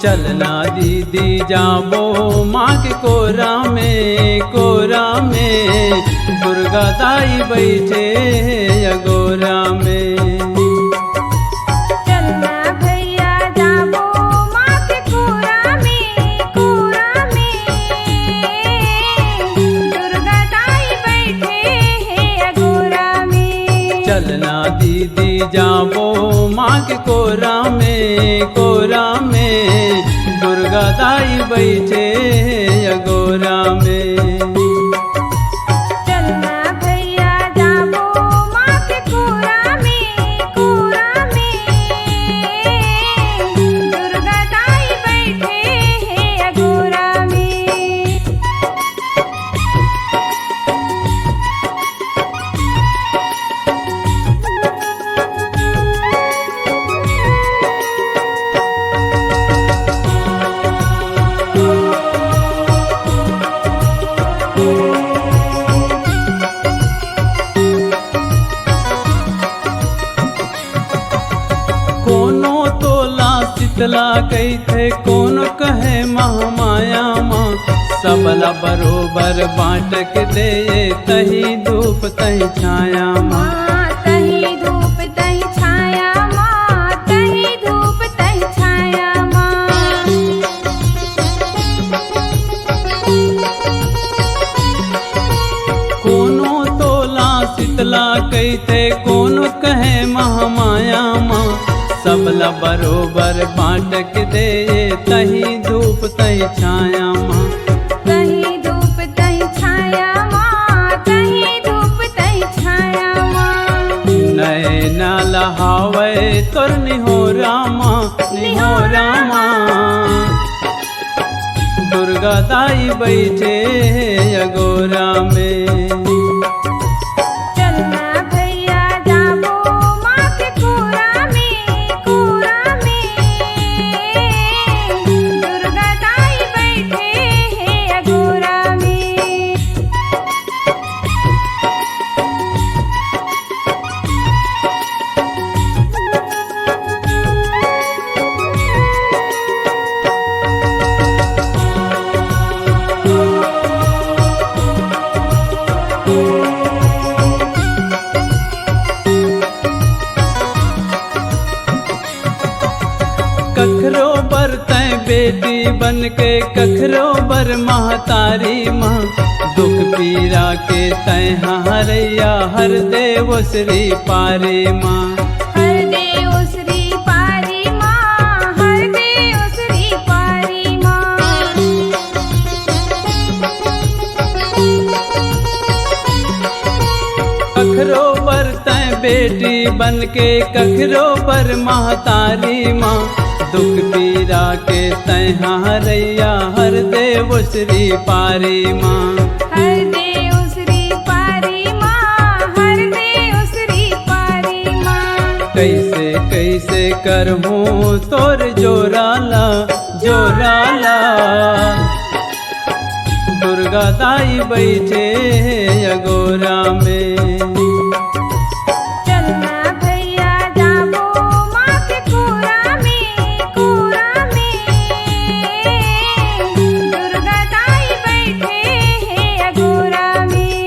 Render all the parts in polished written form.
चलना दीदी जाबो माँ के कोरा में दुर्गा दाई बैठे अगोरा में। चलना भैया जाबो माँ के कोरा में दुर्गा दाई बैठे हैं अगोरा में। चलना दीदी जाबो माँ के कोरा में दुर्गा दाई बैठे अगोरा में। चलना भैया जाबो माँ के कोरा में दुर्गा दाई बैठे हैं अगोरा में। कोनो तोला शीतला कैथे कोनो कहे महामाया माँ, सबला बरोबर बाँट के दे तही धूप तही छाया माँ। तही धूप तही छाया माँ, तही धूप तही छाया माँ। कोनो तोला शीतला कैथे कोनो कहे महामाया माँ, सबला बरोबर बाँट के दे तही धूप तही छाया माँ। तही धूप तही छाया माँ, तही धूप तही छाया माँ। नैना लहावे तोर निहोरा माँ दुर्गा दाई बैठे अगोरा में। चलना भैया जाबो माँ के कोरा में दुर्गा दाई बैठे हैं अगोरा में। कखरो बर तय बेटी बन के कखरो बर महतारी माँ, दुख पीरा के तय हरैया हर देव श्री पारी माँ। हर देव श्री पारी माँ, हर देव श्री पारी माँ। कखरो बर तय बेटी बन के कखरो बर महतारी माँ, दुख पीरा के तय हरैया हर देव श्री पारी माँ। हर देव श्री पारी माँ, हर देव श्री पारी माँ। कैसे कैसे करहूँ तोर जोराला दुर्गा दाई बैठे अगोरा में। चलना भैया जाबो माँ के कोरा में दुर्गा दाई बैठे हैं अगोरा में।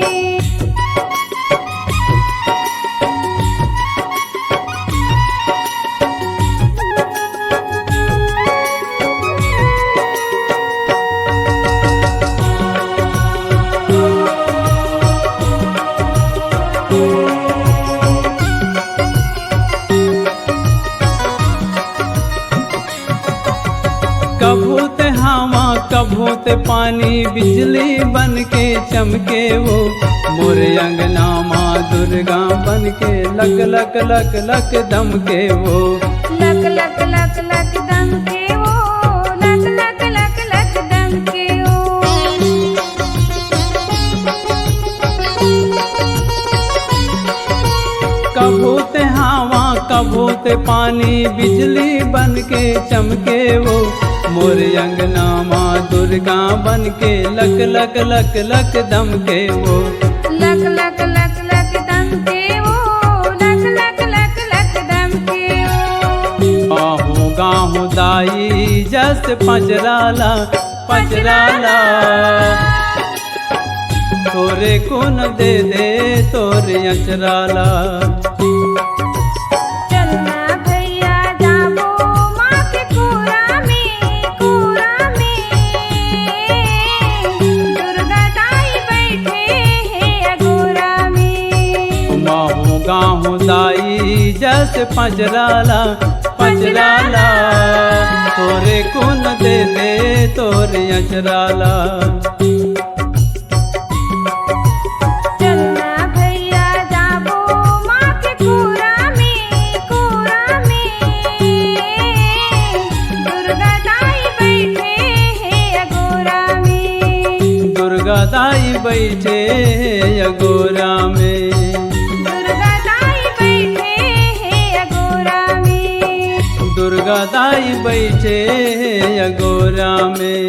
कभू ते हवा कभू ते पानी बिजली बन के चमके वो, मोरे अंगना माँ दुर्गा बन के लक लक लक लक दमके वो। लक लक लक लक दम के वो, लक लक लक लक दम के वो। कभू ते हवा कभू ते पानी बिजली बन के चमके वो, मोरे अंगना माँ दुर्गा बन के लक लक लक लक दमके वो। लक लक लक लक दम के वो, लक लक लक लक दम के वो। बाहों गाहू दाई जस पचराला पचराला तोरे कौन दे दे तोरे अचराला चलना भैया जाबो माँ के कोरा में दुर्गा दाई बैठे हैं अगोरा में माहू गाहू दाई जस पचराला पचराला तोरे कौन दे दे तोरे अचराला चलना भैया जाबो माँ के कोरा में दुर्गा दाई बैठे हैं अगोरा में दुर्गा दाई बैठे अगोरा में दुर्गा दाई बैठे हैं अगोरा में दुर्गा दाई बैठे अगोरा में